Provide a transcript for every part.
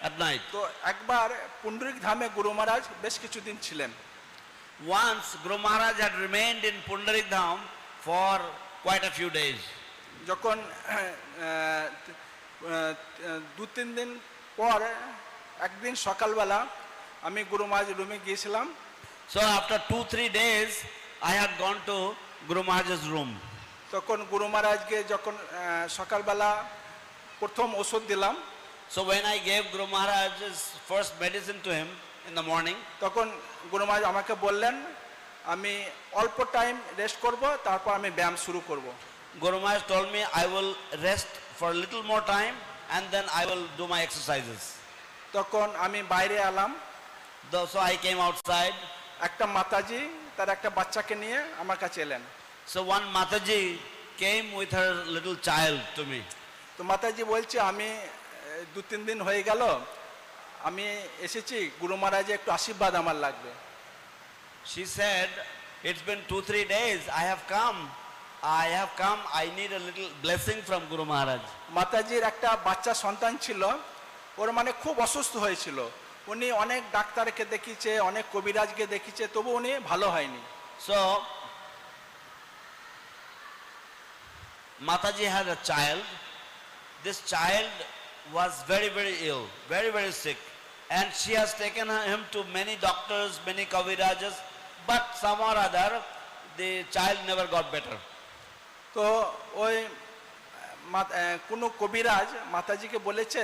at night. তো একবার পুন্ডরিক ধামে গুরু মহারাজ বেশ কিছুদিন ছিলেন। Once Guru Maharaj had remained in Pundarik Dham for quite a few days. যখন 2-3 দিন পর একদিন সকালবেলা আমি গুরু মহারাজ রুমে গিয়েছিলাম। So after 2-3 days, I had gone to Guru Maharaj's room. তখন গুরু মহারাজকে যখন সকালবেলা প্রথম ওষুধ দিলাম, So when I gave Guru Maharaj's first medicine to him in the morning, তখন গুরু মহারাজ আমাকে বললেন আমি অল্প টাইম রেস্ট করব, তারপর আমি ব্যায়াম শুরু করব। Guru Maharaj told me I will rest for a little more time and then I will do my exercises. তখন আমি বাইরে এলাম। So I came outside. একটা মাতাজি তার একটা বাচ্চাকে নিয়ে আমার কাছে এলেন। So one Mataji came with her little child to me. তো মাতাজি বলছে আমি 2-3 দিন হয়ে গেল আমি এসেছি, গুরু মহারাজের একটু আশীর্বাদ আমার লাগবে। She said, it's been 2-3 days. I have come. I need a little blessing from Guru Maharaj. মাতাজির একটা বাচ্চা সন্তান ছিল, ওর মানে খুব অসুস্থ হয়েছিল। উনি অনেক ডাক্তারকে দেখিয়েছে, অনেক কবিরাজকে দেখিয়েছে, তবু উনি ভালো হয়নি। So Mataji had a child. This child was very, very ill, very, very sick. And she has taken him to many doctors, many kavirajas, but somehow or other, the child never got better. তো ওই কোনো কবিরাজ মাতাজিকে বলেছে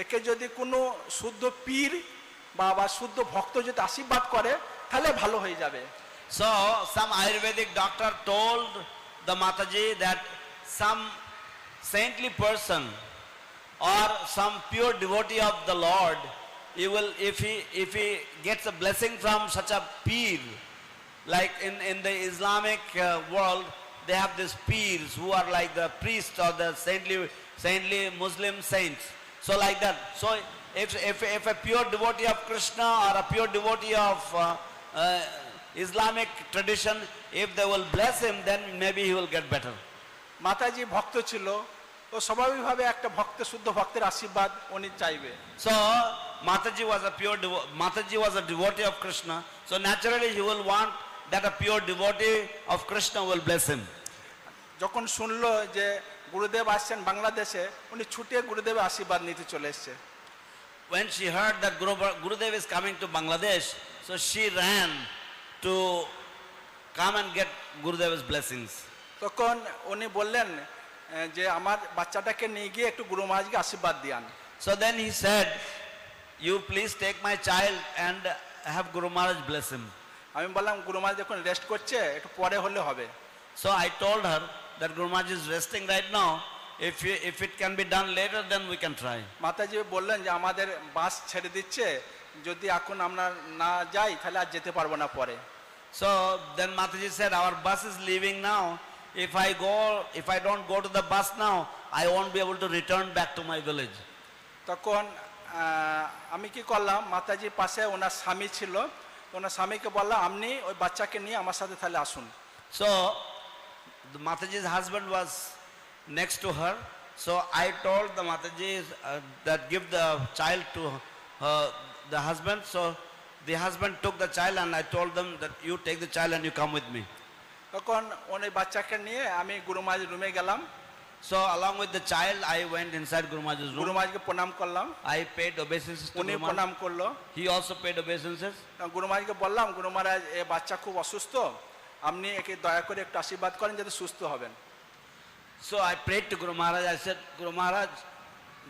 একে যদি কোনো শুদ্ধ পীর বা শুদ্ধ ভক্ত যদি আশীর্বাদ করে তাহলে ভালো হয়ে যাবে। So some Ayurvedic doctor told the Mataji that some saintly person or some pure devotee of the Lord, he will, if he gets a blessing from such a peer, like in the Islamic world, they have these peers who are like the priests or the saintly Muslim saints. So like that. So if a pure devotee of Krishna or a pure devotee of Islamic tradition, if they will bless him, then maybe he will get better. মাতাজি ভক্ত ছিল, তো স্বাভাবিকভাবে একটা ভক্ত শুদ্ধ ভক্তের আশীর্বাদ উনি চাইবে। So Mataji was a devotee of Krishna. So naturally he will want that a pure devotee of Krishna will bless him. যখন শুনলো যে গুরুদেব আসছেন বাংলাদেশে, উনি ছুটে গুরুদেবের আশীর্বাদ নিতে চলে এসেছে। When she heard that Gurudev is coming to Bangladesh, so she ran to come and get Gurudev's blessings. তখন উনি বললেন যে আমার বাচ্চাটাকে নিয়ে গিয়ে একটু গুরু মহারাজকে আশীর্বাদ দিয়ান। So then he said, you please take my child and have Guru Maharaj bless him. আমি বললাম গুরু মহারাজ যখন রেস্ট করছে একটু পরে হলে হবে। So I told her that Guru Maharaj is resting right now. If it can be done later, then we can try. মাতাজি বললেন যে আমাদের বাস ছেড়ে দিচ্ছে, যদি এখন আমরা না যাই তাহলে আর যেতে পারবো না পরে। So then Mataji said, our bus is leaving now. If I don't go to the bus now, I won't be able to return back to my village. তখন আমি কি করলাম, মাতাজির পাশে ওনার স্বামী ছিল, ওনার স্বামীকে বললাম আপনি ওই বাচ্চাকে নিয়ে আমার সাথে তাহলে আসুন। So the Mataji's husband was next to her. So I told the Mataji that give the child to the husband. So the husband took the child and I told them that you take the child and you come with me. তখন ওই বাচ্চাকে নিয়ে আমি গুরু মহারাজের রুমে গেলাম। So along with the child, I went inside Guru Maharaj's Guru room. মহারাজকে প্রণাম করলাম, I paid obeisances to উনি Guru Maharaj. প্রণাম করলো। He also paid obeisances. গুরু মহারাজকে বললাম গুরু মহারাজ এ বাচ্চা খুব অসুস্থ, আপনি একে দয়া করে একটু আশীর্বাদ করেন যাতে সুস্থ হবেন। So I prayed to Guru Maharaj. I said, Guru Maharaj,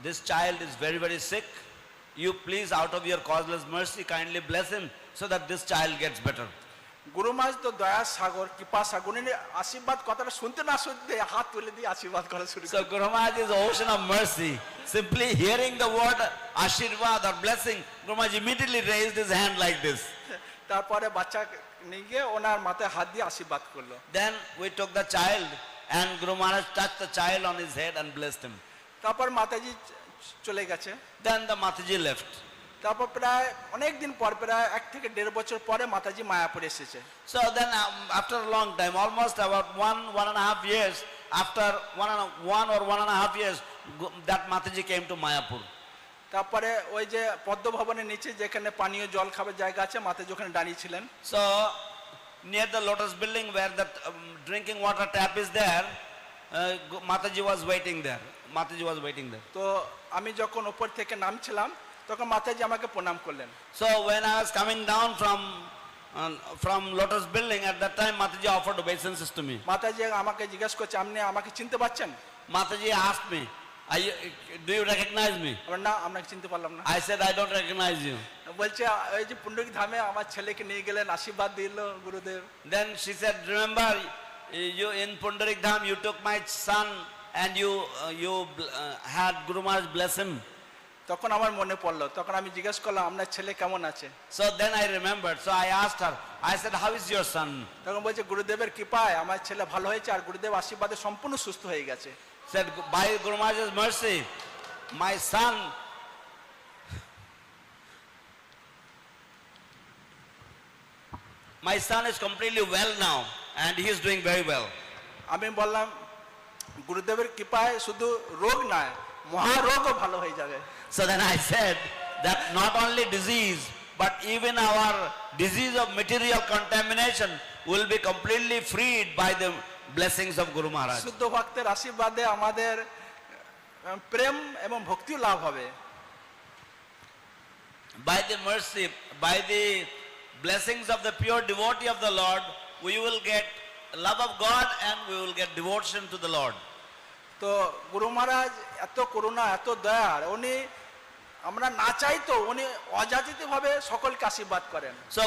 this child is very, very sick. You please, out of your causeless mercy, kindly bless him so that this child gets better. গুরু মহারাজ তো দয়া সাগর, কৃপা সাগর, উনি আশীর্বাদ কথাটা শুনতে না শুনতে হাত তুলে দিয়ে আশীর্বাদ করা শুরু So Guru Maharaj is the ocean of mercy. Simply hearing the word Ashirvad or blessing, Guru Maharaj immediately raised his hand like this. তারপরে বাচ্চা নিয়ে গিয়ে ওনার মাথায় হাত দিয়ে আশীর্বাদ করলো। Then we took the child and Guru Maharaj touched the child on his head and blessed him. তারপর মাতাজি চলে গেছে। Then the Mataji left. তারপর প্রায় অনেক দিন পর, প্রায় 1 থেকে 1.5 বছর পরে মাতাজি মায়াপুরে এসেছে। So then after a long time, almost about 1.5 years, after one or 1.5 years, that Mataji came to Mayapur. তারপরে ওই যে পদ্মভবনের নিচে যেখানে পানীয় জল খাবার জায়গা আছে মাতাজি ওখানে দাঁড়িয়ে ছিলেন। So near the lotus building where the drinking water tap is there, Mataji was waiting there. Mataji was waiting there. তো আমি যখন উপর থেকে নামছিলাম তখন মাতাজি আমাকে প্রণাম করলেন। So when I was coming down from lotus building, at that time Mataji offered obeisances to me. মাতাজি আমাকে জিজ্ঞেস করছে আপনি আমাকে চিনতে পারছেন? Mataji asked me, do you recognize me? আমার না আপনাকে চিনতে পারলাম না। I said, I don't recognize you. বলছে ওই যে পুণ্ডরিক ধামে আমার ছেলেকে নিয়ে গেলেন আশীর্বাদ দিল গুরুদেব। Then she said, remember, you in Pundarik Dham, you took my son and you had Guru Maharaj bless him. তখন আমার মনে পড়লো, তখন আমি জিজ্ঞেস করলাম আপনার ছেলে কেমন আছে? So then I remembered. So I asked her, I said, how is your son? তখন বলছে গুরুদেবের কৃপায় আমার ছেলে ভালো হয়েছে আর গুরুদেব আশীর্বাদে সম্পূর্ণ সুস্থ হয়ে গেছে। Said, by Guru Maharaj's mercy, my son is completely well now and he is doing very well. আমি বললাম গুরুদেবের কৃপায় শুধু রোগ নয় মহারোগও ভালো হয়ে যাবে। So then I said that not only disease, but even our disease of material contamination will be completely freed by the blessings of Guru Maharaj. শুদ্ধ ভক্তের আশীর্বাদে আমাদের প্রেম এবং ভক্তিও লাভ হবে। By the mercy, by the blessings of the pure devotee of the Lord, we will get love of God and we will get devotion to the Lord. তো গুরু মহারাজ এত করুণা এত দয়ার, উনি আমরা না চাইতো উনি অযাচিত ভাবে সকলকে আশীর্বাদ করেন। So